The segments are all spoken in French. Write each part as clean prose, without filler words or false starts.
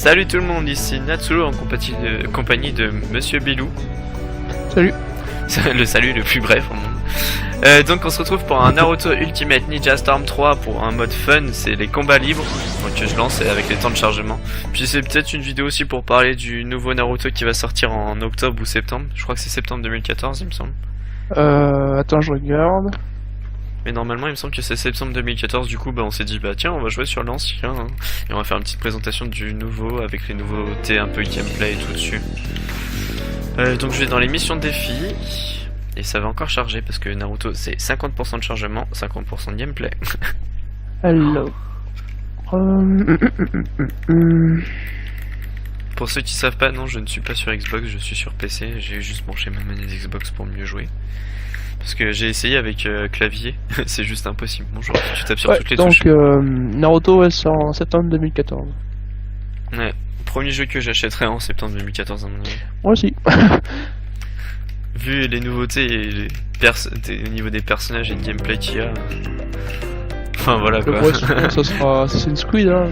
Salut tout le monde, ici Natsulu en compagnie de Monsieur Bilou. Salut. Le salut le plus bref au monde. Donc on se retrouve pour un Naruto Ultimate Ninja Storm 3 pour un mode fun, c'est les combats libres. Donc je lance avec les temps de chargement. Puis c'est peut-être une vidéo aussi pour parler du nouveau Naruto qui va sortir en octobre ou septembre. Je crois que c'est septembre 2014 il me semble. Attends, je regarde. Mais normalement il me semble que c'est septembre 2014, du coup bah on s'est dit bah tiens on va jouer sur l'ancien hein, et on va faire une petite présentation du nouveau avec les nouveautés un peu gameplay et tout dessus. Donc je vais dans les missions de défi et ça va encore charger parce que Naruto c'est 50% de chargement, 50% de gameplay. Alors... Pour ceux qui savent pas, non je ne suis pas sur Xbox, je suis sur PC, j'ai juste branché ma manette Xbox pour mieux jouer. Parce que j'ai essayé avec clavier, c'est juste impossible. Bonjour, tu tapes sur toutes les touches. Donc Naruto elle sort en septembre 2014. Ouais, premier jeu que j'achèterai en septembre 2014 à mon avis. Moi aussi. Vu les nouveautés et au niveau des personnages et de gameplay qu'il y a. Enfin voilà quoi. Ouais, ça sera Assassin's Creed hein.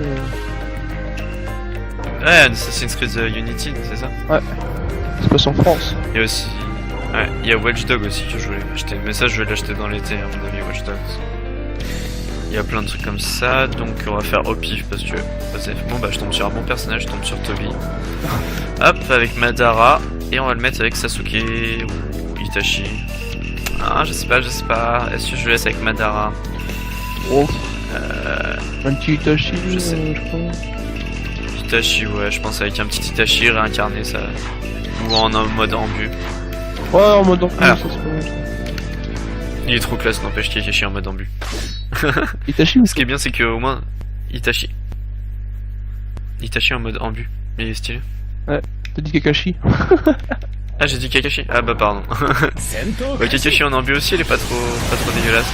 Ouais, Assassin's Creed Unity, c'est ça? Ouais. Ça se passe en France. Et aussi. Ouais, il y a Watch Dogs aussi que je voulais acheter, mais ça je vais l'acheter dans l'été à mon avis, Watch Dogs. Il y a plein de trucs comme ça, donc on va faire au pif parce que bon bah je tombe sur un bon personnage, je tombe sur Toby. Hop, avec Madara, et on va le mettre avec Sasuke ou Itachi. Ah je sais pas, est-ce que je le laisse avec Madara? Oh. Un petit Itachi, je sais. je crois. Itachi, ouais, je pense avec un petit Itachi réincarné ça. Ou en mode ambu. Ouais, en mode ambu, ça c'est pas mal. Il est trop classe, n'empêche Kakashi en mode ambu. Itachi ou... Ce qui est bien, c'est qu'au moins, Itachi en mode ambu, il est stylé. Ouais, t'as dit Kakashi. Ah, j'ai dit Kakashi. Ah bah pardon. Ouais, Kakashi en ambu aussi, il est pas trop dégueulasse.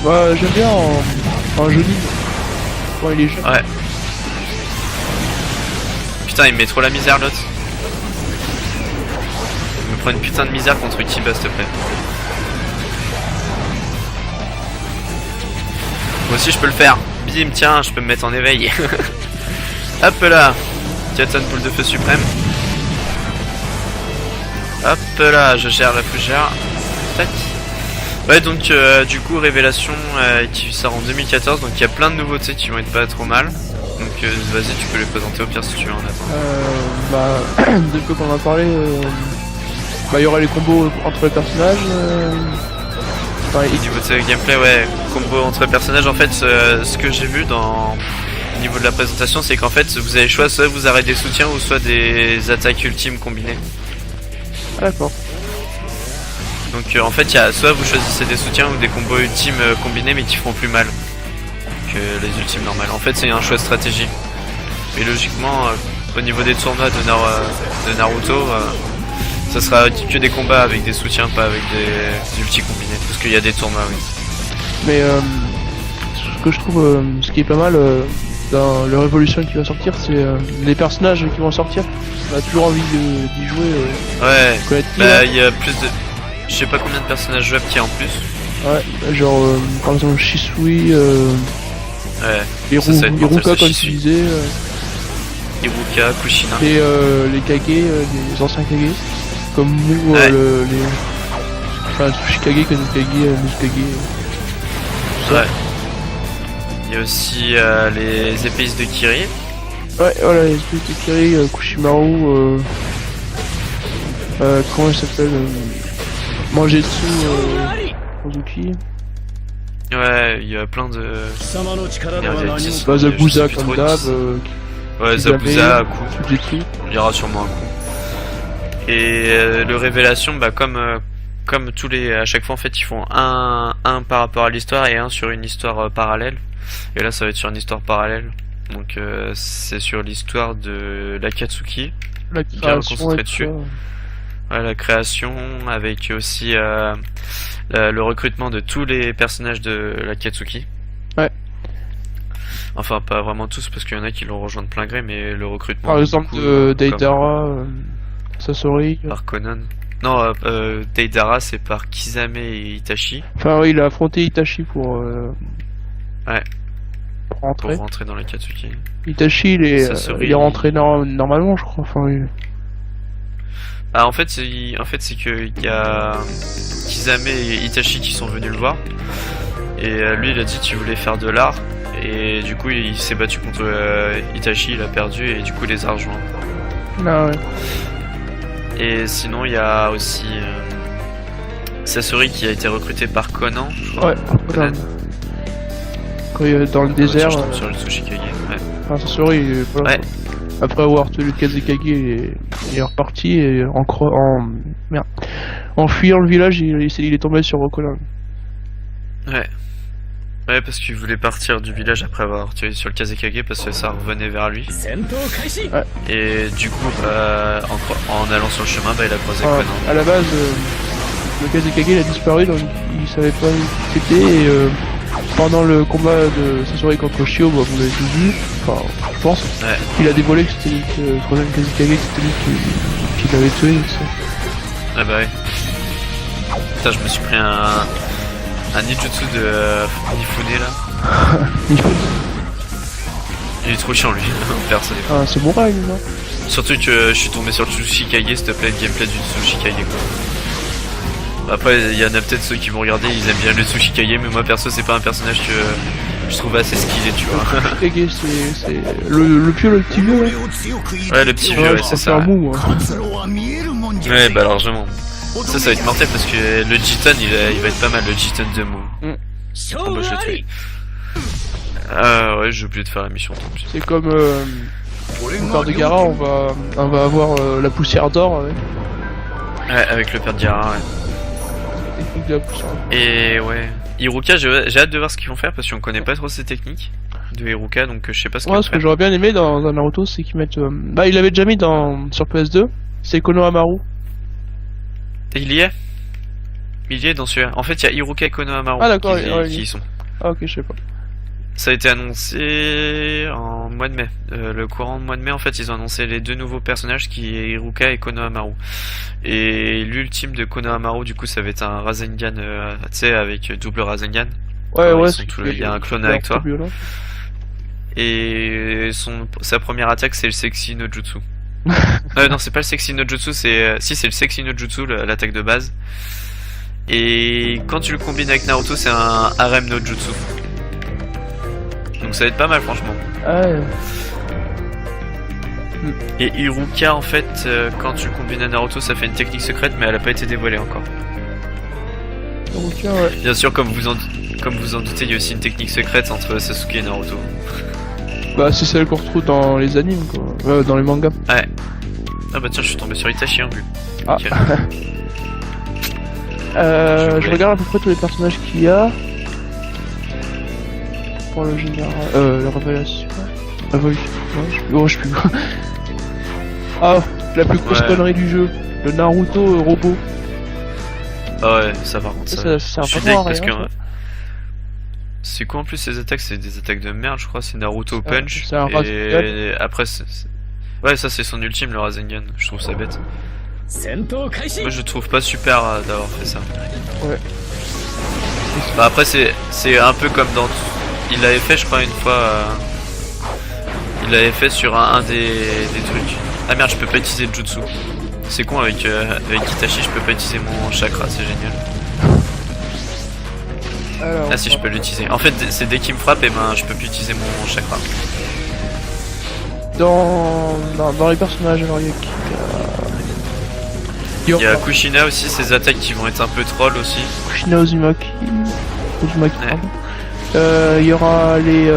Bah, j'aime bien en joli. Quand il est jeune. Ouais. Putain, il me met trop la misère l'autre. Il me prend une putain de misère contre Uchiba, s'il te plaît. Moi aussi je peux le faire. Bim, tiens, je peux me mettre en éveil. Hop là. Katon boule de feu suprême. Hop là, je gère la fougère. Tac. Ouais, donc du coup, révélation qui sort en 2014. Donc il y a plein de nouveautés qui vont être pas trop mal. Donc vas-y, tu peux les présenter au pire si tu veux en attendre. Bah, depuis qu'on en a parlé, bah il y aura les combos entre les personnages. Au niveau de gameplay, ouais, combo entre personnages, en fait, ce que j'ai vu au niveau de la présentation, c'est qu'en fait, vous avez le choix, soit vous arrêtez des soutiens ou soit des attaques ultimes combinées. Ah d'accord. Donc en fait, soit vous choisissez des soutiens ou des combos ultimes combinés mais qui font plus mal que les ultimes normales. En fait, c'est un choix de stratégie. Et logiquement, au niveau des tournois de Naruto, ça sera que des combats avec des soutiens, pas avec des ultis combinés. Parce qu'il y a des tournois, oui. Mais ce que je trouve, ce qui est pas mal dans le Révolution qui va sortir, c'est les personnages qui vont sortir. On a toujours envie d'y jouer. Ouais, bah il y a plus de... Je sais pas combien de personnages jouables qu'il y a en plus. Ouais, genre par exemple Shisui, ouais, Iruka comme tu disais. Iruka, Kushina. Et les Kage, les anciens Kage. Comme Mou, ouais. Enfin, Tsuchikage, Kanokage, Mizukage. Ouais. Il y a aussi les épéistes de Kiri. Ouais, voilà, les épéistes de Kiri, Kushimaru, comment il s'appelle Mangetsu, Kozuki. Ouais, il y a plein de... Zabuza comme d'hab. Ouais, Zabuza, à coup. Fujitsu. Il y aura sûrement un coup. Et le révélation, bah comme tous les, à chaque fois en fait ils font un par rapport à l'histoire et un sur une histoire parallèle. Et là ça va être sur une histoire parallèle. Donc c'est sur l'histoire de l'Akatsuki. La création dessus. Ouais, la création avec aussi le recrutement de tous les personnages de l'Akatsuki. Ouais. Enfin pas vraiment tous parce qu'il y en a qui l'ont rejoint de plein gré, mais le recrutement. Par exemple Deidara. Sasori. Par Conan. Non, Deidara c'est par Kisame et Itachi. Enfin oui, il a affronté Itachi pour... Ouais. pour pour rentrer. rentrer dans l'Akatsuki. Itachi, il est rentré normalement, je crois. Enfin, Ah, en fait, c'est que il y a Kisame et Itachi qui sont venus le voir. Et lui, il a dit qu'il voulait faire de l'art. Et du coup, il s'est battu contre Itachi, il a perdu et du coup, il les a rejoints. ah ouais. Et sinon, il y a aussi Sasori qui a été recruté par Conan, je crois. Ouais, voilà. Quand il est dans le désert, Tiens, je tombe sur le Tsuchikage. Ouais. enfin, Sasori, voilà. Ouais. Après avoir tué le Kazekage, il est reparti et en fuyant le village, il est tombé sur Conan. Ouais. Ouais, parce qu'il voulait partir du village après avoir tué sur le Kazekage parce que ça revenait vers lui. Et du coup, en allant sur le chemin, il a croisé Enfin, Conan. à la base, le Kazekage il a disparu, donc il savait pas qui c'était. Et pendant le combat de Sasori contre Shio, vous l'avez tous vu, enfin, je pense, Ouais. il a dévoilé que c'était lui, le troisième Kazekage, c'était lui qui l'avait tué. Ah bah ouais. Putain, je me suis pris un ninjutsu de Nifune là. Il est trop chiant lui, perso. Ah, c'est bon, là, non? Surtout que je suis tombé sur le Tsuchikage, s'il te plaît, le gameplay du Tsuchikage quoi. Après, il y en a peut-être ceux qui vont regarder, ils aiment bien le Tsuchikage, mais moi perso, c'est pas un personnage que je trouve assez skillé, tu vois. Kazekage, c'est le pieu, le petit vieux, là. Ouais, le petit vieux, ouais, c'est ça. un mou, hein. Ouais, bah largement. Ça va être mortel parce que le Jitan, il va être pas mal, le Jitan de Mou. Bon, bah, je l'ai tué. Ah ouais, j'ai oublié de faire la mission, tant pis. C'est comme au père de Gaara, on va avoir la poussière d'or avec Ouais, avec le père de Gaara, ouais. la technique de la poussière. Et ouais. Hiruka, j'ai hâte de voir ce qu'ils vont faire parce qu'on connaît pas trop ces techniques de Hiruka, donc je sais pas ce qu'ils Moi, vont ce que faire. j'aurais bien aimé dans un Naruto, c'est qu'ils mettent. Bah, il l'avait déjà mis sur PS2, c'est Konohamaru. Et il y est. Il y est dans celui-là. En fait, il y a Hiruka et Konohamaru Ah, d'accord, qui ouais, y sont. Ah, ok, je sais pas. Ça a été annoncé en mois de mai. Le courant de mois de mai, en fait, ils ont annoncé les deux nouveaux personnages qui est Hiruka et Konohamaru. Et l'ultime de Konohamaru, du coup, ça va être un Rasengan, tu sais, avec double Rasengan. Ouais, Ils ouais, sont tous- il y a un clone avec toi. Et sa première attaque, c'est le Sexy no Jutsu. Non, c'est pas le Sexy no Jutsu, c'est le Sexy no Jutsu, l'attaque de base. Et quand tu le combines avec Naruto, c'est un Harem no Jutsu. Donc ça va être pas mal, franchement. Ouais. Et Hiruka, en fait, quand tu le combines à Naruto, ça fait une technique secrète, mais elle a pas été dévoilée encore. Donc, ouais. Bien sûr, comme vous en doutez, il y a aussi une technique secrète entre Sasuke et Naruto. Bah, c'est celle qu'on retrouve dans les animes, quoi. Dans les mangas. Ouais. Ah bah tiens, je suis tombé sur Itachi en plus. Ah. Nickel. Je regarde à peu près tous les personnages qu'il y a. Pour le général. La révélation. Révolution. Non, je sais plus. Ah, la plus grosse Ouais. connerie du jeu. Le Naruto robot. Ah ouais, ça par contre, Ça je suis sert deg vraiment à parce que... rien, ça. C'est quoi en plus ces attaques? C'est des attaques de merde, je crois. C'est Naruto Punch. c'est un et Rasengan. après, ouais, ça c'est son ultime, le Rasengan. Je trouve ça bête. Moi je trouve pas super d'avoir fait ça. Ouais. Bah après c'est un peu comme dans... Il l'avait fait je crois une fois... Il l'avait fait sur un des trucs. Ah merde, je peux pas utiliser le jutsu. C'est con avec Itachi, je peux pas utiliser mon chakra, c'est génial. Alors, Ah si, je peux l'utiliser. En fait c'est dès qu'il me frappe, et ben je peux plus utiliser mon chakra. dans les personnages, alors il y a qui Il y a Kushina aussi, ses attaques qui vont être un peu troll aussi. Kushina Uzumaki. Ouais. pardon. Il y aura les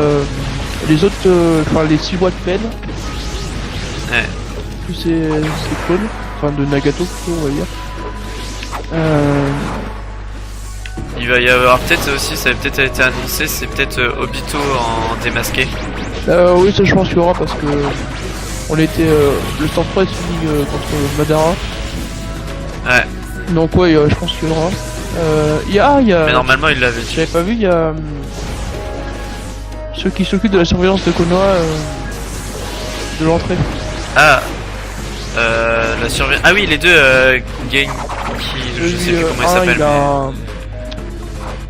autres, enfin les 6 voix de peine. Ouais. Tous ces clones, enfin de Nagato plutôt, on va dire. Il va y avoir peut-être aussi, ça a peut-être été annoncé, c'est peut-être Obito en démasqué. Oui, ça je pense qu'il y aura parce que on était le temps presse fini contre Madara. Ouais. Donc ouais, je pense qu'il y aura. Il y a. Mais normalement il l'avait dit. J'avais pas vu, il y a ceux qui s'occupent de la surveillance de Konoha de l'entrée. Ah, la surveillance. Ah oui, les deux Gang qui, je sais plus comment ils s'appellent.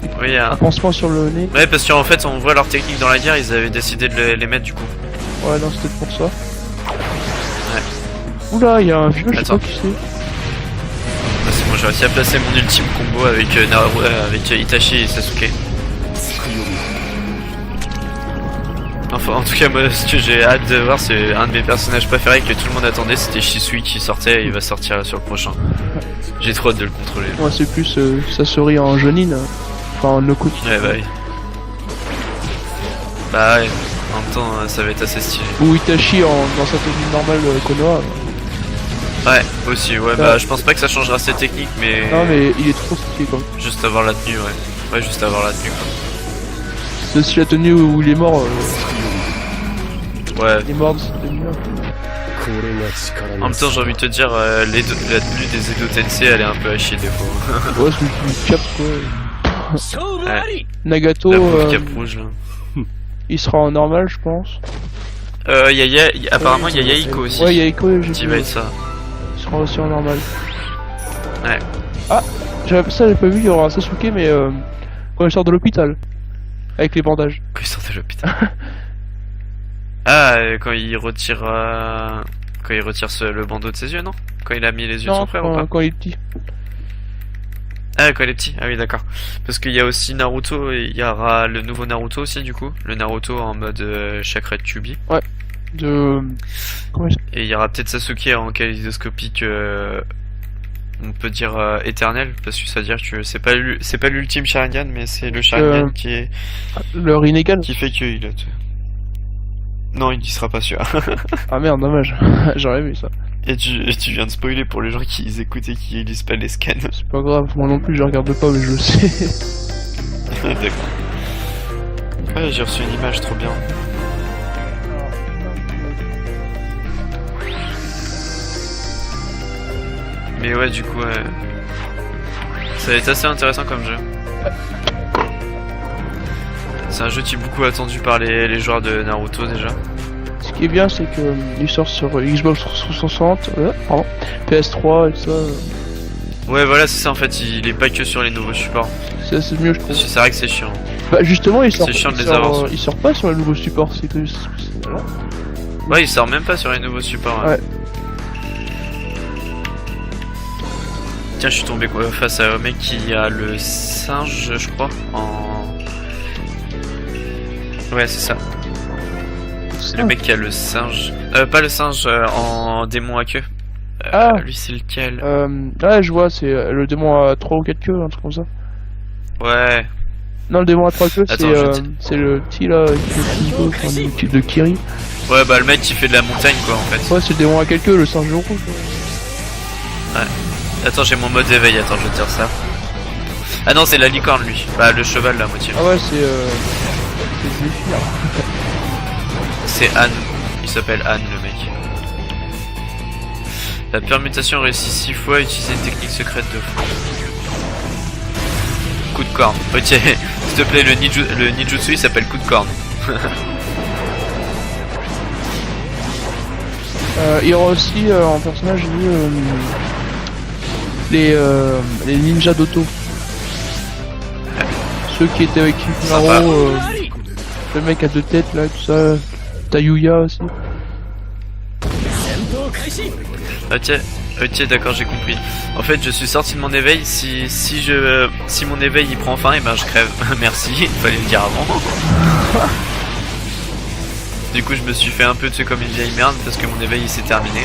Il Oui, un pansement sur le nez. ouais, parce qu'en fait, on voit leur technique dans la guerre, ils avaient décidé de les mettre du coup. Ouais, non, c'était pour ça. Oula, il y a un vieux, je sais Attends. pas qui c'est. Ah, c'est bon, j'ai réussi à placer mon ultime combo avec, avec Itachi et Sasuke. Enfin, en tout cas, moi, ce que j'ai hâte de voir, c'est un de mes personnages préférés que tout le monde attendait, c'était Shisui qui sortait et il va sortir sur le prochain. J'ai trop hâte de le contrôler. Moi, c'est plus Sasori en Jonin. Enfin, en Noku. Ouais, bah oui. Bah ouais, en même temps, ça va être assez stylé. Ou Itachi dans sa tenue normale Konoha. Ouais, aussi, ouais, bah je pense pas que ça changera ses techniques, mais. Non, mais il est trop stylé quand même. Juste avoir la tenue, ouais. Ouais, juste avoir la tenue, quoi. C'est aussi la tenue où il est mort. Ouais. Il est mort de cette tenue-là. En même temps, j'ai envie de te dire, la tenue des Edo Tensei, elle est un peu à chier des fois. Ouais, celui qui cap quoi. Ouais. Nagato, La pauvre cape rouge, là. il sera en normal, je pense. Apparemment, il y a Yaiko aussi. Ouais, Yaiko, j'ai Qui vu. va être ça. Il sera aussi en normal. Ouais. Ah, j'ai pas vu, il y aura un Sasuke, mais quand il sort de l'hôpital. Avec les bandages. Quand il sort de l'hôpital. Ah, quand il retire. Quand il retire le bandeau de ses yeux, non? Quand il a mis les yeux de son Non, frère ou pas? quand il est petit. Ah, quand il est petit. Ah oui, d'accord. Parce qu'il y a aussi Naruto, et il y aura le nouveau Naruto aussi, du coup. Le Naruto en mode chakra de Kyuubi. De... Comment il s'appelle ? Et il y aura peut-être Sasuke en kaléidoscopique, on peut dire éternel, parce que ça veut dire que c'est pas l'ultime Sharingan, mais c'est le Sharingan qui est Leur inégal. qui fait qu'il a. Non, il y sera pas sûr. Ah merde, dommage. J'aurais vu ça. Et tu viens de spoiler pour les gens qui écoutent et qui lisent pas les scans. C'est pas grave, moi non plus je regarde pas, mais je le sais. D'accord. Ouais, j'ai reçu une image trop bien. Mais ouais, du coup, ça va être assez intéressant comme jeu. C'est un jeu qui est beaucoup attendu par les joueurs de Naruto déjà. Ce qui est bien, c'est que il sort sur Xbox 360, pardon, PS3 et tout ça. Ouais, voilà, c'est ça en fait, il est pas que sur les nouveaux supports. C'est mieux, je trouve. Parce que c'est vrai que c'est chiant. Bah justement, il sort, C'est chiant de les avoir. il sort pas sur le nouveau support, c'est que... Voilà. Ouais, il sort même pas sur les nouveaux supports. Ouais. Tiens, je suis tombé face à un mec qui a le singe, je crois, en... Ouais, c'est ça. C'est le mec qui a le singe... pas le singe, en démon à queue. Ah. Lui, c'est lequel? Ouais, je vois, c'est le démon à 3 ou 4 queues, un truc comme ça. Ouais. Non, le démon à 3 queues, Attends, c'est le petit là, qui fait le niveau, enfin, le type de Kiri. Ouais, bah le mec qui fait de la montagne, quoi, en fait. Ouais, c'est le démon à quelques queues, le singe rouge. Ouais. Attends, j'ai mon mode éveil, attends, je vais te dire ça. Ah non, c'est la licorne, lui. Bah, le cheval, la moitié. Ah ouais, c'est Zephyr. C'est Anne. Il s'appelle Anne, le mec. La permutation réussit 6 fois à utiliser une technique secrète de fou. Coup de corne. Ok, s'il te plaît, le ninjutsu il s'appelle coup de corne. Il y aura aussi en personnage les ninjas d'auto. Ceux qui étaient avec Kimaro, le mec à 2 têtes là, tout ça. Tayuya aussi. Ok, d'accord, j'ai compris. En fait, je suis sorti de mon éveil. Si mon éveil il prend fin, et ben je crève. Merci, il fallait le dire avant. Du coup, je me suis fait un peu tuer comme une vieille merde parce que mon éveil il s'est terminé.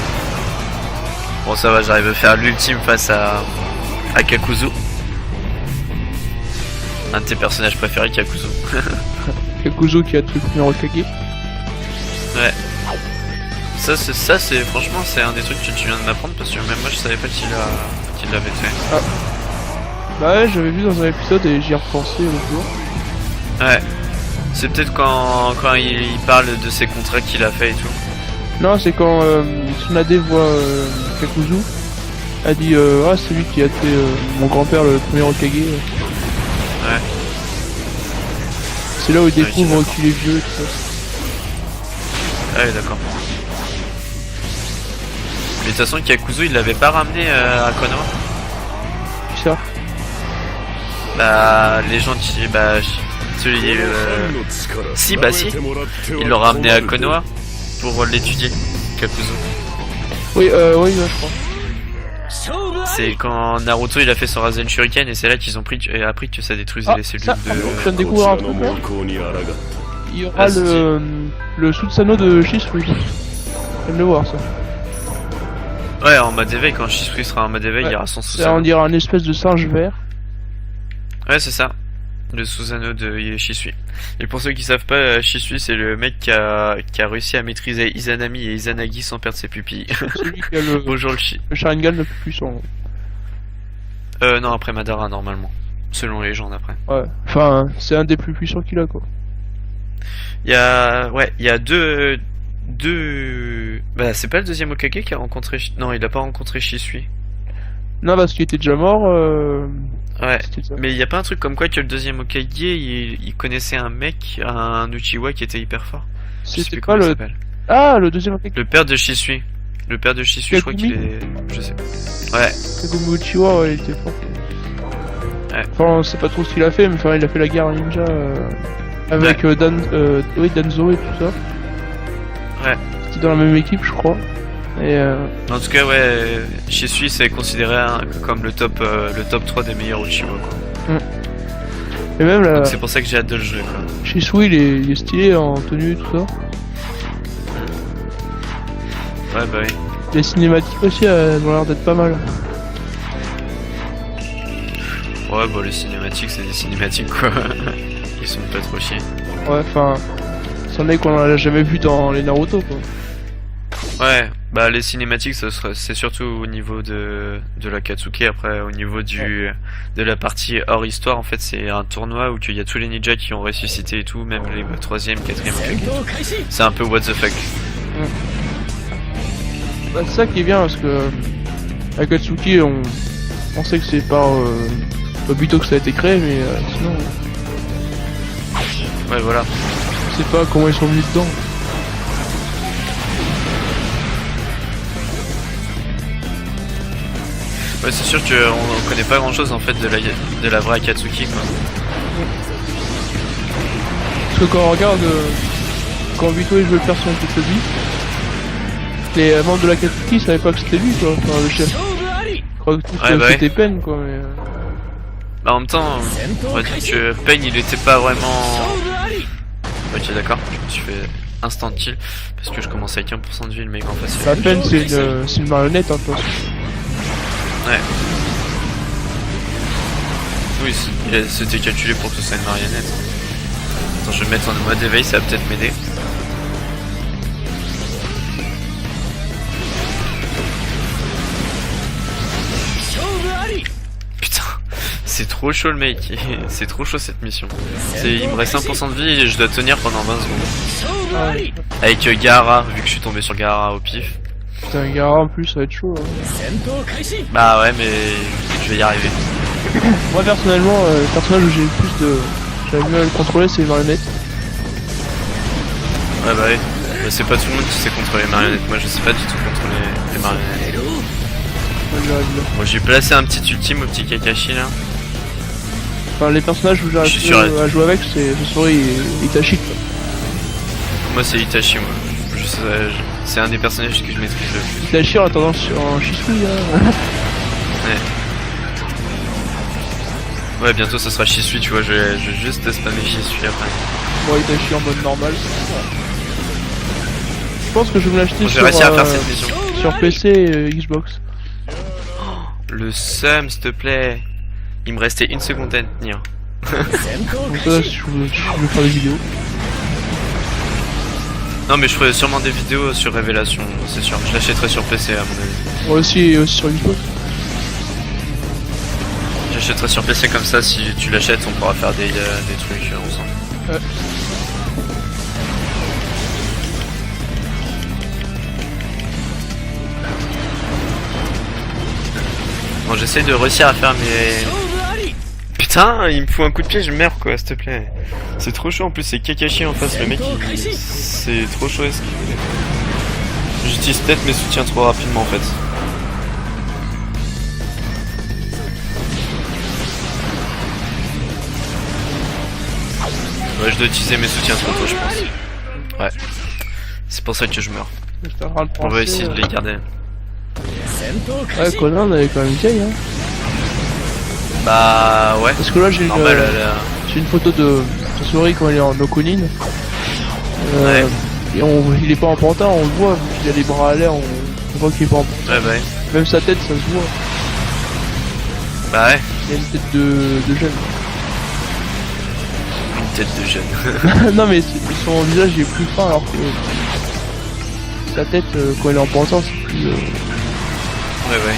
Bon, ça va, j'arrive à faire l'ultime face à Kakuzu. Un de tes personnages préférés, Kakuzu. Kakuzu qui a tué le premier Hokage. Ouais. Ça c'est franchement c'est un des trucs que tu viens de m'apprendre parce que même moi je savais pas qu'il l'avait fait. Ah. Bah ouais, j'avais vu dans un épisode et j'y ai repensé l'autre jour. Ouais. C'est peut-être quand il parle de ses contrats qu'il a fait et tout. Non, c'est quand Tsunade voit Kakuzu. Elle dit ah c'est lui qui a tué mon grand-père le premier Hokage. Ouais. C'est là où il découvre qu'il est vieux et tout ça. Ouais, d'accord. Mais de toute façon, Kakuzu il l'avait pas ramené à Konoha. Qui ça? Bah, les gens qui. Bah, celui. Si, bah si. Il l'aura amené à Konoha pour l'étudier, Kakuzu. Oui, je crois. C'est quand Naruto il a fait son Rasen Shuriken et c'est là qu'ils ont appris que ça détruisait les cellules ça, de. je viens de découvrir un truc là. Il y aura Vas-y. le Susanoo de Shisui. Je viens de le voir ça. Ouais, en mode éveil, quand Shisui sera en mode éveil, il y aura son Ça, on Susanoo. dirait un espèce de singe vert. Ouais, c'est ça. Le Susanoo de Shisui. Et pour ceux qui savent pas, Shisui c'est le mec qui a réussi à maîtriser Izanami et Izanagi sans perdre ses pupilles. Celui qui a le Bonjour le chi. Sharingan le plus puissant. Non, après Madara normalement. Selon les légendes après. Ouais. Enfin, c'est un des plus puissants qu'il a quoi. Il y a. Ouais, il y a deux. Bah, c'est pas le deuxième Hokage qui a rencontré. Non, il a pas rencontré Shisui. Non, parce qu'il était déjà mort. Ouais. C'était ça. Mais il y a pas un truc comme quoi que le deuxième Hokage il connaissait un mec, un Uchiwa qui était hyper fort. Je sais C'était plus pas comment il le. s'appelle. Ah, le deuxième Hokage. Le père de Shisui. Le père de Shisui, je crois qu'il est. Je sais. Ouais. Kagumi Uchiwa, ouais, il était fort. Ouais. Enfin, on sait pas trop ce qu'il a fait, mais enfin, il a fait la guerre ninja avec Danzo et tout ça. Ouais. C'était dans la même équipe, je crois. Et En tout cas, ouais, Shisui c'est considéré comme le top 3 des meilleurs Uchiwa quoi. et même là, Donc c'est pour ça que j'ai hâte de le jouer quoi. Shisui, il est stylé en tenue, tout ça. Ouais, bah oui. Les cinématiques aussi, elles ont l'air d'être pas mal. Ouais, bah les cinématiques c'est des cinématiques quoi. Ils sont pas trop chiés. Ouais, enfin, c'en est qu'on l'a jamais vu dans les Naruto quoi. Ouais, bah les cinématiques c'est surtout au niveau de la Katsuki. Après au niveau de la partie hors histoire en fait c'est un tournoi où il y a tous les ninjas qui ont ressuscité et tout, même les 3ème, 4ème Hokage. C'est un peu what the fuck. Bah, c'est ça qui est bien parce que Akatsuki, on sait que c'est par Obito que ça a été créé, mais sinon Ouais voilà. on sait pas comment ils sont venus dedans. Ouais c'est sûr qu'on connaît pas grand chose en fait de la vraie Akatsuki quoi. Parce que quand on regarde, quand Obito il veut le personnage de Toby, les membres de l'Akatsuki savaient pas que c'était lui quoi, enfin le chef. Ils croyaient tous Ouais, que bah c'était Pen quoi, mais Bah en même temps, on va dire que Pain il était pas vraiment... Ok d'accord, je me suis fait instant kill parce que je commence avec 1% de vie, le mec en face. la Pen c'est une marionnette hein, de toute façon. Ouais. Oui, c'était calculé pour que ce soit une marionnette. Attends, je vais me mettre en mode éveil, ça va peut-être m'aider. Putain, c'est trop chaud le mec, c'est trop chaud cette mission. Il me reste 1% de vie et je dois tenir pendant 20 secondes. Ah, ouais. Avec Gaara, vu que je suis tombé sur Gaara au pif. Putain, Gaara en plus ça va être chaud. Hein. Bah ouais, mais je vais y arriver. Moi personnellement, le personnage où j'ai le plus de. J'avais mieux à le contrôler, c'est les marionnettes. Ouais bah oui. Bah, c'est pas tout le monde qui sait contrôler les marionnettes. Moi je sais pas du tout contrôler les marionnettes. Moi, j'arrive bien. Moi j'ai placé un petit ultime au petit Kakashi là. Enfin, les personnages où Je j'arrive suis plus sûr. à jouer avec, c'est Sasori et Itachi. Quoi. Moi c'est Itachi moi. C'est un des personnages que je maîtrise le plus. Itachi en attendant en Shisui. Hein. Ouais bientôt ça sera Shisui tu vois, je vais juste spammer Shisui après. Bon, Itachi en mode normal. Je pense que je vais l'acheter Bon, j'ai sur, réussi à faire cette mission. sur PC et Xbox. Le seum s'il te plaît. Il me restait une seconde à tenir. Donc ça, si je veux faire des vidéos. Non mais je ferai sûrement des vidéos sur Révélation, c'est sûr. Je l'achèterai sur PC à mon avis. Moi aussi sur Xbox. J'achèterai sur PC comme ça, si tu l'achètes on pourra faire des trucs ensemble. Ouais. Bon j'essaie de réussir à faire mes... Putain, il me fout un coup de pied, je meurs quoi, s'il te plaît. C'est trop chaud en plus, c'est Kakashi en face, le mec c'est trop chaud. J'utilise peut-être mes soutiens trop rapidement en fait. Ouais, je dois utiliser mes soutiens trop tôt, je pense. Ouais. C'est pour ça que je meurs. J'étais en train de On va penser, essayer de les garder. Ouais, Conan, elle est quand même vieille, hein. Bah ouais. Parce que là, j'ai Normal, une photo de Sasori quand il est en Okunin. Ouais. Et il est pas en pantin, on le voit, vu qu'il a les bras à l'air, on voit qu'il est pas en pantin. Ouais, bah ouais. Même sa tête, ça se voit. Bah ouais. Il a une tête de jeune. Une tête de jeune. Non mais son visage il est plus fin alors que sa tête quand elle est en pantin c'est plus... Ouais, ouais.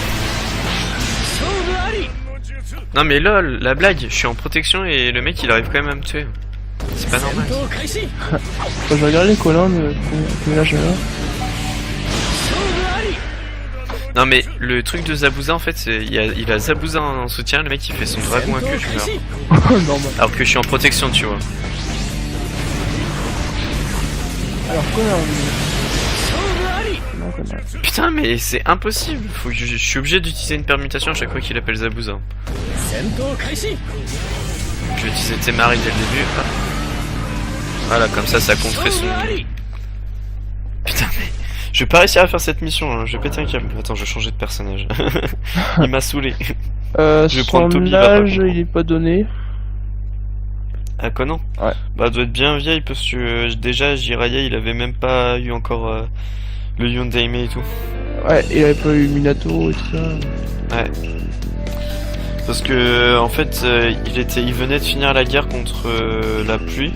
Non mais là, la blague, je suis en protection et le mec il arrive quand même à me tuer. C'est pas normal. Quand je regardais Colin, combien j'ai là. Non mais le truc de Zabuza en fait, c'est il a Zabuza en soutien, le mec il fait son dragon à queue, je meurs. Normal. Alors que je suis en protection, tu vois. Alors Colin... Non, Colin. Putain mais c'est impossible, faut que je suis obligé d'utiliser une permutation à chaque fois qu'il appelle Zabuza. Je vais utiliser Temari dès le début. Hop. Voilà, comme ça contrerait son... Putain mais... Je vais pas réussir à faire cette mission, hein. Je vais péter un câble. Attends, je vais changer de personnage. Il m'a saoulé. Je vais prendre Toby. Son âge, il est pas donné. Ah Conan? Ouais. Bah elle doit être bien vieille parce que déjà Jiraiya il avait même pas eu encore le Yondaime et tout. Ouais, il avait pas eu Minato et tout ça. Ouais. Parce que en fait il venait de finir la guerre contre la pluie.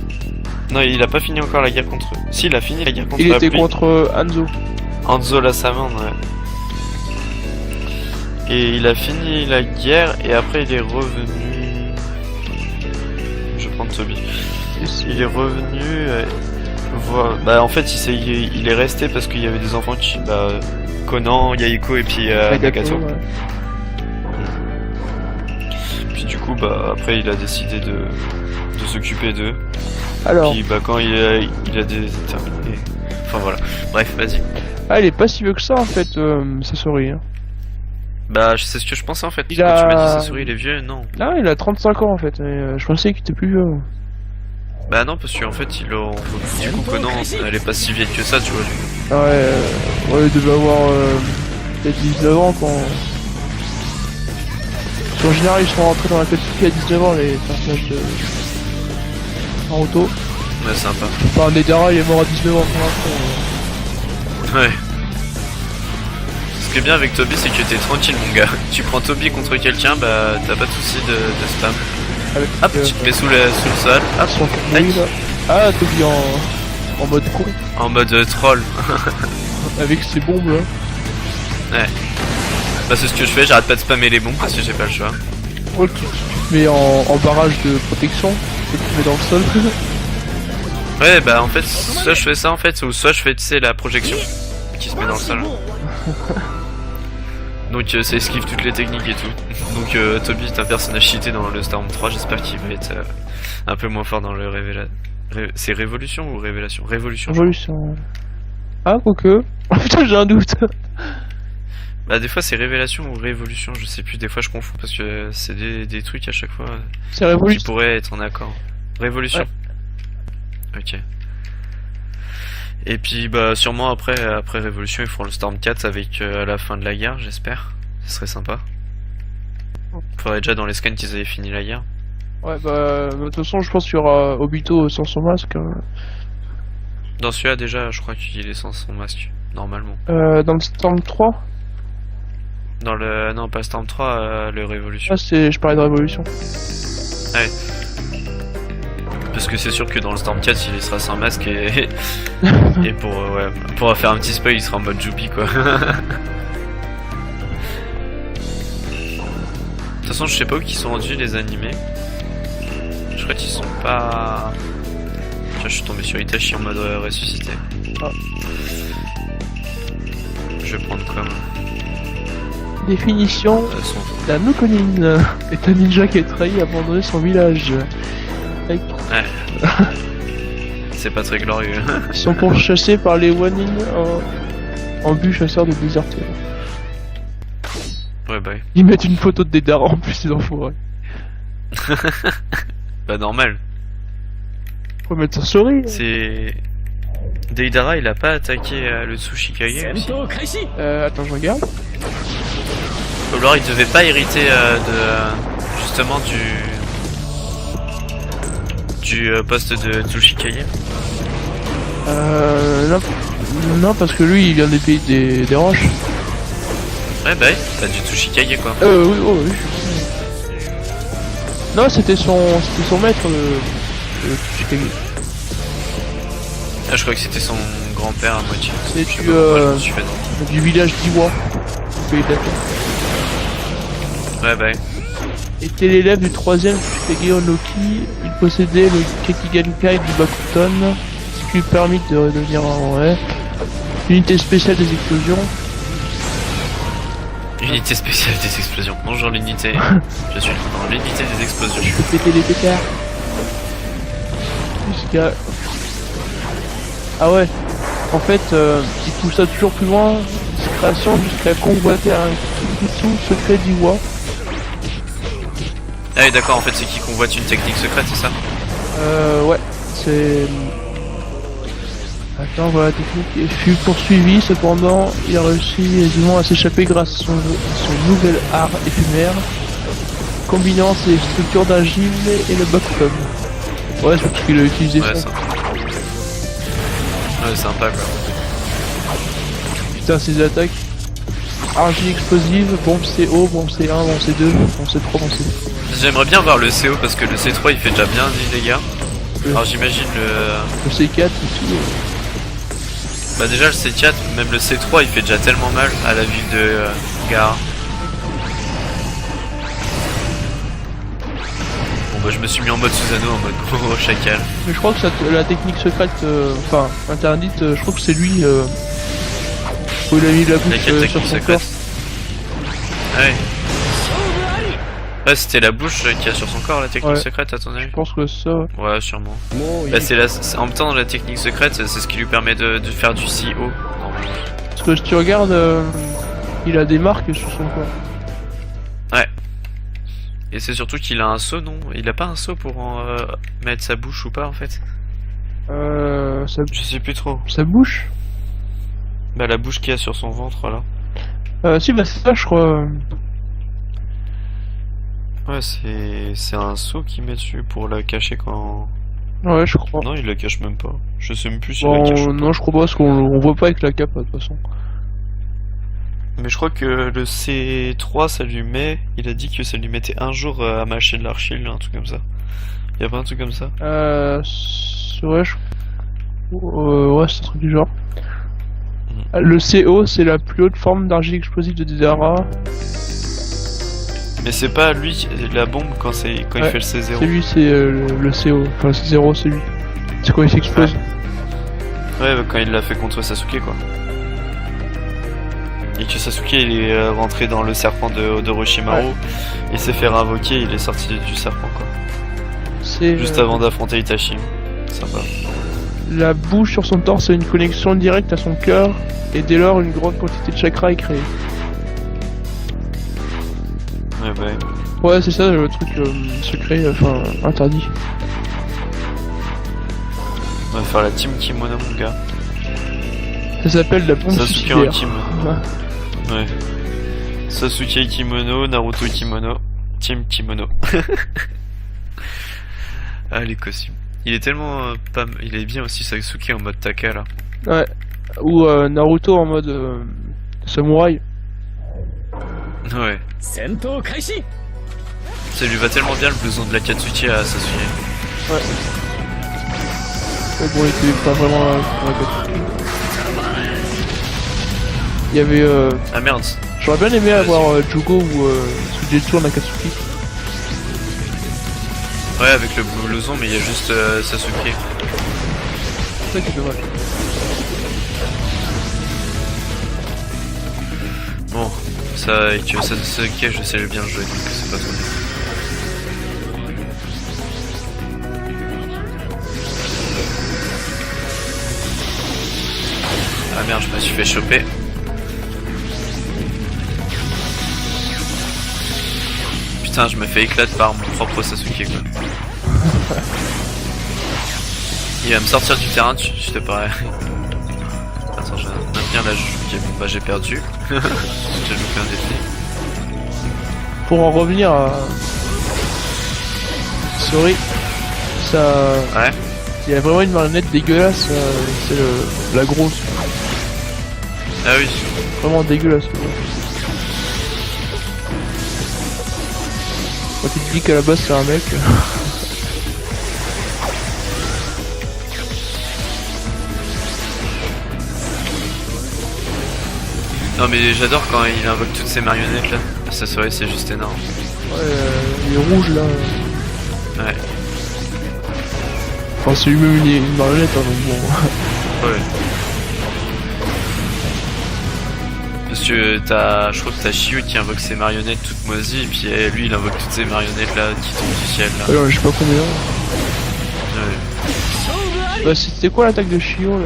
Non, il a pas fini encore la guerre contre... Si, il a fini la guerre contre la pluie. Il était contre Hanzo. Hanzo la savane, ouais. Et il a fini la guerre et après il est revenu... Je vais prendre Toby. Il est revenu... Bah en fait il est resté parce qu'il y avait des enfants qui... Bah, Conan, Yahiko et puis Nagato. Ouais. Puis du coup bah après il a décidé de s'occuper d'eux. Alors... Puis bah quand il a déterminé... Enfin voilà. Bref, vas-y. Ah, il est pas si vieux que ça en fait, Sasori. Hein. Bah c'est ce que je pensais en fait. Il Quand a... tu m'as dit Sasori il est vieux, non. Ah, il a 35 ans en fait, mais je pensais qu'il était plus vieux. Bah non, parce qu'en fait du coup Conan elle est pas si vieille que ça, tu vois. Ah ouais, il devait avoir peut-être 19 ans quand... Parce qu'en général ils sont rentrés dans la Katsuki à 19 ans les personnages de... Naruto. Ouais, sympa. Enfin, Nedara il est mort à 19 ans pour l'instant. Ouais. Ce qui est bien avec Toby, c'est que t'es tranquille, mon gars. Tu prends Toby contre quelqu'un, bah t'as pas de soucis de spam. Avec, Hop, tu te mets sous le sol. Hop, son oui, là. Ah, Toby en mode con. En mode troll. Avec ses bombes là. Ouais. Bah c'est ce que je fais, j'arrête pas de spammer les bombes parce que j'ai pas le choix. Ouais, tu te mets en barrage de protection, tu te mets dans le sol. Ouais, bah en fait, soit je fais ça en fait, ou soit je fais, tu sais, la projection qui se met dans le sol. Donc ça esquive toutes les techniques et tout. Donc Toby est un personnage cheaté dans le Storm 3, j'espère qu'il va être un peu moins fort dans le c'est Révolution ou Révélation? Révolution. Révolution. Ah, quoique. Oh putain, j'ai un doute. Bah des fois c'est Révélation ou Révolution, je sais plus, des fois je confonds parce que c'est des trucs à chaque fois C'est Révolution. qui pourraient être en accord. Révolution. Ouais. Ok. Et puis bah sûrement après Révolution ils feront le Storm 4 avec à la fin de la guerre, j'espère. Ce serait sympa. Faudrait déjà dans les scans qu'ils avaient fini la guerre. Ouais bah de toute façon je pense qu'il y aura Obito sans son masque. Dans celui-là déjà je crois qu'il est sans son masque, normalement. Dans le Storm 3 Dans le... Non pas Storm 3, le Révolution. Ah c'est... je parlais de Révolution. Ouais. Parce que c'est sûr que dans le Storm 4 il sera sans masque et, et pour faire un petit spoil il sera en mode Jubi quoi. De toute façon je sais pas où qu'ils sont rendus les animés. Je crois qu'ils sont pas... Tiens, je suis tombé sur Itachi en mode ressuscité. Ah. Je vais prendre quoi moi? Définition, la Nukonin est un ninja qui a trahi et abandonné son village. Avec... Ouais. C'est pas très glorieux. Ils sont pourchassés par les Wanin en but chasseur de déserteurs. Ouais bah. Ils mettent une photo de Deidara en plus, les enfoirés. Bah normal. Faut mettre sa souris. C'est... Deidara, il a pas attaqué le Tsushikage aussi. Attends, je regarde. Ou alors il devait pas hériter justement du poste de Tsushikage. Non, non, parce que lui, il vient des pays des roches. Ouais, bah, t'as du Tsushikage quoi. Oui, oh, oui. Non, c'était son maître, le Tsushikage. Ah, je crois que c'était son grand-père à moitié. C'est Je sais du, pas pourquoi je me suis fait non. du village d'Iwa, du pays d'Athènes. Ouais, bah, Était l'élève du troisième Tsuchikage Onoki. Il possédait le Kekigankai du Bakuton, ce qui lui permit de devenir un unité spéciale des explosions. unité spéciale des explosions. Bonjour l'unité. Je suis dans l'unité des explosions. Je peux péter les pétards. Jusqu'à... Ah ouais. En fait, il pousse ça toujours plus loin. Création jusqu'à convoiter un mission secret d'Iwa. Ah oui, d'accord, en fait c'est qui convoite une technique secrète, c'est ça? Ouais, c'est... Attends, voilà la technique. Il fut poursuivi, cependant, il a réussi aisément à s'échapper grâce à son nouvel art éphémère, combinant ses structures d'argile et le Bakuton. Ouais, c'est parce qu'il a utilisé Ouais, ça. sympa. Ouais, sympa quoi. Putain, ses attaques. Argile explosive, bombe CO, bombe C1, bombe C2, bombe C3, bombe C2. J'aimerais bien voir le CO parce que le C3 il fait déjà bien des dégâts. Alors j'imagine le... Le C4 aussi. Bah déjà le C4, même le C3 il fait déjà tellement mal à la ville de Gaara. Bon bah je me suis mis en mode Susanoo, en mode gros chacal. Mais je crois que la technique secrète, enfin interdite, je crois que c'est lui où il a mis la bouche Laquelle sur technique son secrète? corps. Ouais. Ouais, c'était la bouche qu'il y a sur son corps, la technique Ouais. secrète, à ton avis? Je pense que c'est ça. Ouais, sûrement. Bah, en même temps, la technique secrète, c'est ce qui lui permet de faire du CO. Normalement. Parce que si tu regardes, il a des marques sur son corps. Ouais. Et c'est surtout qu'il a un seau, non? Il a pas un seau pour mettre sa bouche ou pas, en fait? Je sais plus trop. Sa bouche. Bah, la bouche qu'il y a sur son ventre, là. Si, bah c'est ça, je crois. Ouais, c'est un seau qu'il met dessus pour la cacher quand... Ouais, je crois. Non, il la cache même pas. Je sais même plus s'il la cache ou Bon, pas. non, je crois pas, parce qu'on voit pas avec la cape, de toute façon. Mais je crois que le C3, ça lui met... Il a dit que ça lui mettait un jour à mâcher de l'archile, un truc comme ça. Y a pas un truc comme ça? Ouais, ouais, c'est un truc du genre. Le CO, c'est la plus haute forme d'argile explosive de Deidara. Mais c'est pas lui, la bombe, quand il Ouais, fait le C0. C'est lui, c'est le CO. Enfin, le C0, c'est lui. C'est quand il s'explose. Ouais, bah, quand il l'a fait contre Sasuke, quoi. Et que Sasuke, il est rentré dans le serpent de Orochimaru. Ouais. Il s'est fait invoquer, il est sorti du serpent, quoi. C'est Juste avant d'affronter Itachi. Sympa. la bouche sur son torse a une connexion directe à son cœur, et dès lors, une grande quantité de chakra est créée. Ouais, bah. Ouais, c'est ça le truc secret, enfin interdit. On va faire la team kimono, mon gars. Ça s'appelle la bombe Sasuke en suicidaire. kimono. Ouais. Sasuke kimono, Naruto kimono, team kimono. Ah, les costumes. Il est tellement pas... Il est bien aussi Sasuke en mode Taka, là. Ouais. Ou Naruto en mode samouraï. Ouais. Ça lui va tellement bien le blouson de la Katsuki à Sasuke. Ouais. Ouais, bon, il était pas vraiment il y avait Ah merde. j'aurais bien aimé avoir Jugo ou Sujetsu en Akatsuki. Ouais, avec le blouson, mais il y a juste Sasuke. C'est ça qui est dommage. Bon, ça, et que Sasuke, je sais bien jouer, donc c'est pas trop bien. Ah merde, je me suis fait choper. Putain, je me fais éclater par mon propre Sasuke, quoi. Il va me sortir du terrain, je te parais. Attends, je vais maintenir la joue. Ok, bon bah j'ai perdu. J'ai loupé un défi. Pour en revenir à... Sorry, ça... Ouais. Il y a vraiment une marionnette dégueulasse, c'est la grosse. Ah oui. Vraiment dégueulasse. Quand tu te dis qu'à la base c'est un mec... Non mais j'adore quand il invoque toutes ces marionnettes là. Ça serait c'est juste énorme. Ouais, il est rouge là. Ouais. Enfin c'est lui-même une marionnette hein, donc bon. Ouais. Parce que je crois que t'as Shio qui invoque ses marionnettes toutes moisies et puis lui il invoque toutes ces marionnettes là qui tombent du ciel là. Alors je sais pas combien. Ouais. Bah c'était quoi l'attaque de Shio là?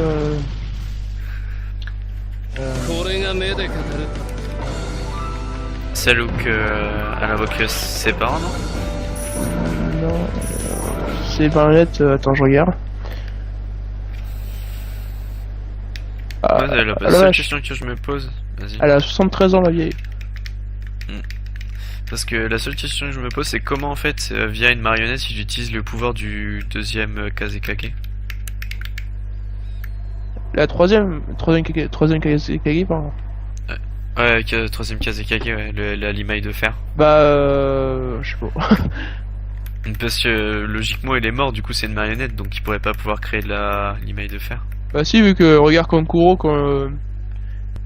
Celle où elle invoque ses parents non? Non. C'est marionnette, attends je regarde. Ah, Ouais, la seule question que je me pose, vas-y. elle a 73 ans la vieille. Parce que la seule question que je me pose c'est comment en fait via une marionnette il utilise le pouvoir du deuxième Kazekage. La troisième Kazekage pardon. Ouais, troisième Kazekage, ouais, la limaille de fer. Bah je sais pas. Parce que logiquement il est mort, du coup c'est une marionnette donc il pourrait pas pouvoir créer de la limaille de fer. Bah si vu que regarde Kankuro quand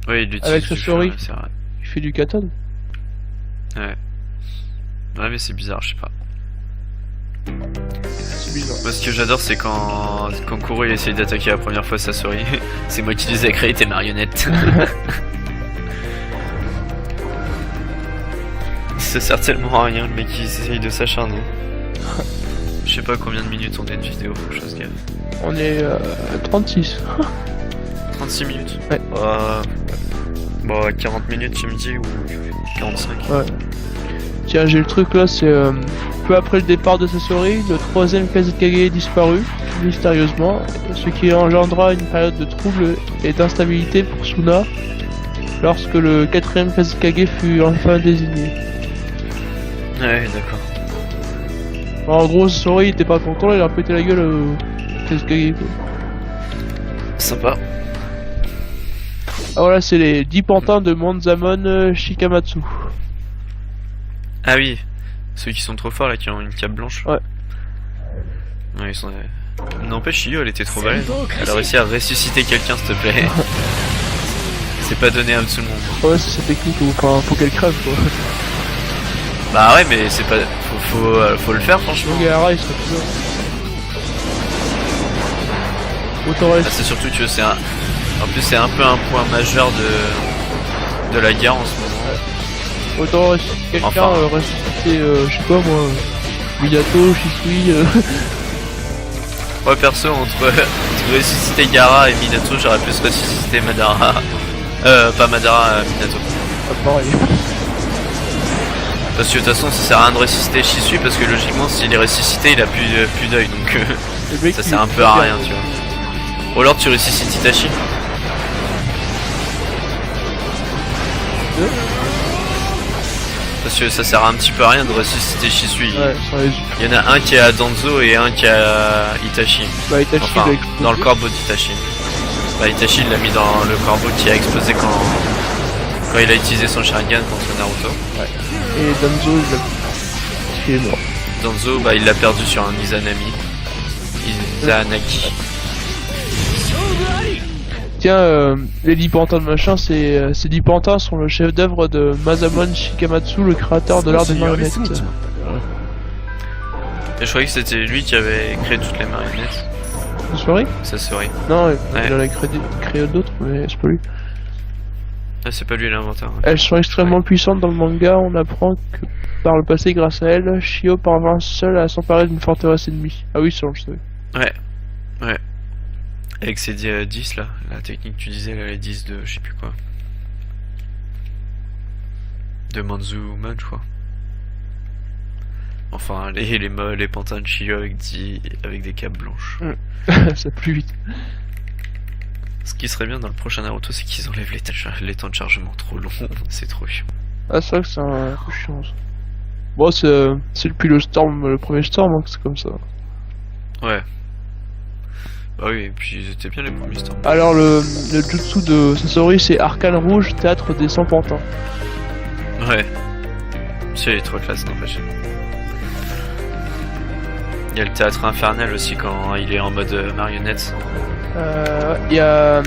Ouais, il utilise avec du Sasori, fer, c'est vrai. il fait du katane. Ouais. Ouais mais c'est bizarre, je sais pas. C'est bizarre. Moi ce que j'adore c'est quand Kuro il essaye d'attaquer la première fois Sasori. C'est moi qui les ai créés tes marionnettes. Ça sert tellement à rien le mec qui essaye de s'acharner. Je sais pas combien de minutes on est de vidéo, faut que je fasse gaffe. On est à 36. 36 minutes. Ouais. Bon 40 minutes tu me dis ou 45. Ouais. Tiens j'ai le truc là, c'est peu après le départ de Sasori, le troisième Kazekage est disparu, mystérieusement, ce qui engendra une période de trouble et d'instabilité pour Suna, lorsque le quatrième Kazekage fut enfin désigné. Ouais d'accord. En gros Sasori il était pas content, il a pété la gueule au Kazekage quoi. Sympa. Ah voilà, c'est les 10 pantins de Manzamon Shikamatsu. Ah oui, ceux qui sont trop forts là, qui ont une cape blanche. Ouais. Ouais, ils sont... N'empêche, Shio, elle était trop balèze. Elle a réussi à ressusciter quelqu'un, s'il te plaît. C'est pas donné à tout le monde. Ouais, c'est sa technique, enfin, faut qu'elle crève quoi. Bah ouais, mais c'est pas... Faut le faire, franchement. Nogahara, il serait plus là. Autant Ah, rester. c'est surtout que c'est un... En plus, c'est un peu un point majeur de la guerre en ce moment. Autant ressusciter quelqu'un, Enfin. ressusciter, je sais pas moi, Minato, Shisui. Moi perso, entre ressusciter Gaara et Minato, j'aurais plus ressuscité Madara. Pas Madara, Minato. Ah, pareil. Parce que de toute façon, ça sert à rien de ressusciter Shisui parce que logiquement, s'il est ressuscité, il a plus d'œil donc Le mec, ça il sert est un peu à bien, rien, tu vois. Ou alors tu ressuscites Itachi. Parce que ça sert un petit peu à rien de ressusciter Shisui. Ouais, ça résume. Il y en a un qui est à Danzo et un qui est à Itachi. Bah, Itachi, Enfin, il a explosé. dans le corbeau d'Itachi. Bah, Itachi il l'a mis dans le corbeau qui a explosé quand il a utilisé son Sharingan contre Naruto. Et Danzo, il est mort. Danzo, bah, il l'a perdu sur un Izanami. Izanagi. Tiens, les 10 pantins de machin, ces 10 pantins sont le chef d'œuvre de Masamune Shikamatsu, le créateur de l'art des marionnettes. Et je croyais que c'était lui qui avait créé toutes les marionnettes. Sasori ? Ça serait. Non, Ouais. il en a créé d'autres, mais c'est pas lui. Ah, c'est pas lui l'inventeur. Elles sont extrêmement puissantes dans le manga, on apprend que par le passé, grâce à elles, Shio parvint seul à s'emparer d'une forteresse ennemie. Ah oui, ça on le savait. Ouais. Ouais. Avec ces 10 là, la technique que tu disais là, les 10 de je sais plus quoi. De Manzumon, je crois. Enfin, les pantins de Chiyo avec des capes blanches. Ça plus vite. Ce qui serait bien dans le prochain Naruto, c'est qu'ils enlèvent les temps de chargement trop longs. C'est trop chiant. Ah, c'est vrai que c'est un peu chiant ça. Bon, c'est depuis le premier Storm hein, que c'est comme ça. Ouais. Bah oui, et puis ils étaient bien les premiers Storm. Alors, le jutsu de Sasori, c'est Arcane Rouge, théâtre des 100 pantins. Ouais. C'est les 3 classes, n'empêche. Il y a le théâtre infernal aussi quand il est en mode marionnette. Il y a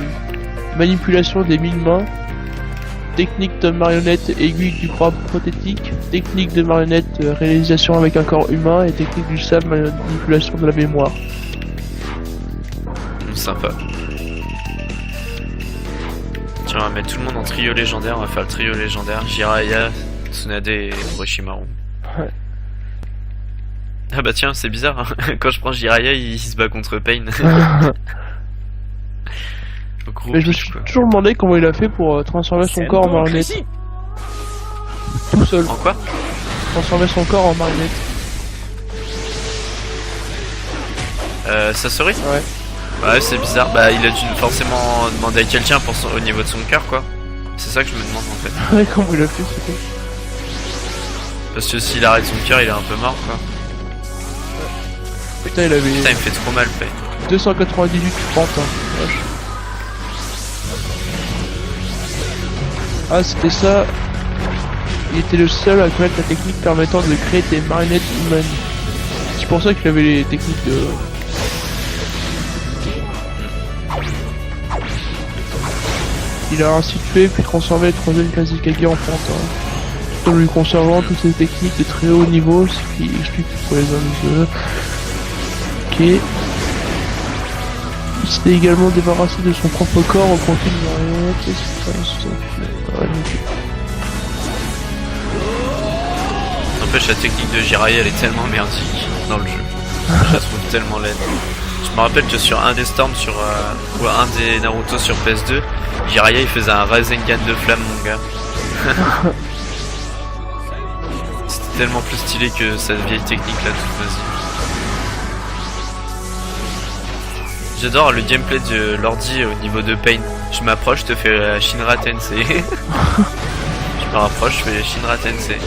manipulation des 1000 mains, technique de marionnette aiguille du bras prothétique, technique de marionnette réalisation avec un corps humain et technique du sable manipulation de la mémoire. Sympa. Tiens, on va mettre tout le monde en trio légendaire, on va faire le trio légendaire, Jiraiya, Tsunade et Orochimaru. Ouais. Ah bah tiens, c'est bizarre, hein. Quand je prends Jiraiya, il se bat contre Pain. Gros Mais je me bitch, suis quoi. toujours demandé comment il a fait pour transformer son corps en marionnette. Tout seul. En quoi? Transformer son corps en marionnette. Sasori? Ouais. Ouais, c'est bizarre, bah il a dû forcément demander à quelqu'un au niveau de son cœur, quoi. C'est ça que je me demande en fait. Ouais, comment il a fait, c'était. Parce que s'il arrête son cœur, il est un peu mort, quoi. Putain, il avait Putain, il me fait trop mal, Pain. 298 pentes. Hein. Vache. Ah, c'était ça. Il était le seul à connaître la technique permettant de créer des marionnettes humaines. C'est pour ça qu'il avait les techniques de... Il a ainsi tué puis transformé le troisième Kazekage en pantin. Tout en lui conservant toutes ses techniques de très haut niveau, ce qui explique pour les hommes de... Ok. Il s'était également débarrassé de son propre corps au profit de marionnette et N'empêche, la technique de Jiraiya, elle est tellement merdique dans le jeu. Je la trouve tellement laide. Je me rappelle que sur un des Storms, ou un des Naruto sur PS2, Jiraiya il faisait un Rasengan de flamme, mon gars. C'était tellement plus stylé que cette vieille technique là, toute basique. J'adore le gameplay de l'ordi au niveau de Pain. Je m'approche, je te fais la Shinra Tensei. Je me rapproche, je fais Shinra Tensei.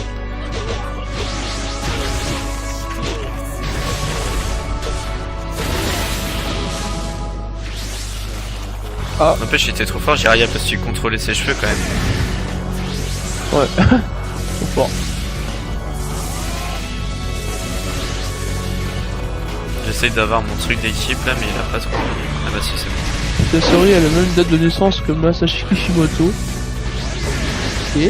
Ah. N'empêche, il était trop fort, Jiraiya, parce qu'il contrôlait ses cheveux quand même. Ouais. Trop fort. J'essaye d'avoir mon truc d'équipe là, mais il a pas trop. Ah bah si, c'est bon. Sasori a la même date de naissance que Masashi Kishimoto. Ok.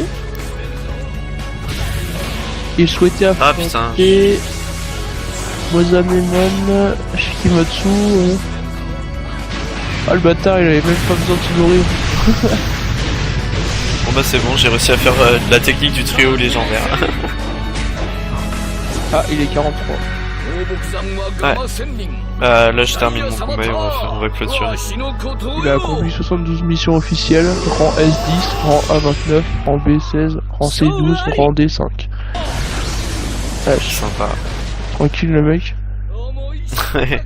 Il souhaitait Ah putain. affronter Wazanemon Shikimatsu. Ah le bâtard, il avait même pas besoin de se nourrir. Bon bah c'est bon, j'ai réussi à faire la technique du trio légendaire. Ah, il est 43. Ouais. Là je termine mon combat et on va clôturer. Il a accompli 72 missions officielles, rang S10, rang A29, rang B16, rang C12, rang D5. Wesh, Sympa. tranquille le mec. Ouais.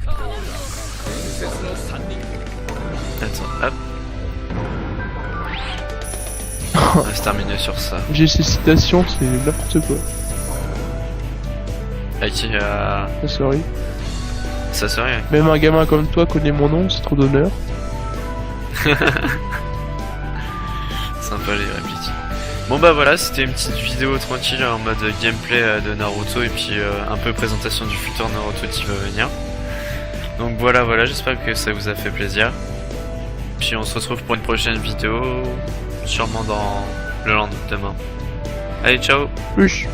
Attends, hop. On va se terminer sur ça. J'ai ces citations, c'est n'importe quoi. Qui Sasori. ça serait. Même un gamin comme toi connaît mon nom, c'est trop d'honneur. Sympa les répliques. Bon bah voilà, c'était une petite vidéo tranquille en mode gameplay de Naruto et puis un peu présentation du futur Naruto qui va venir. Donc voilà, j'espère que ça vous a fait plaisir. Puis on se retrouve pour une prochaine vidéo, sûrement dans le lendemain. Allez, ciao. Plus.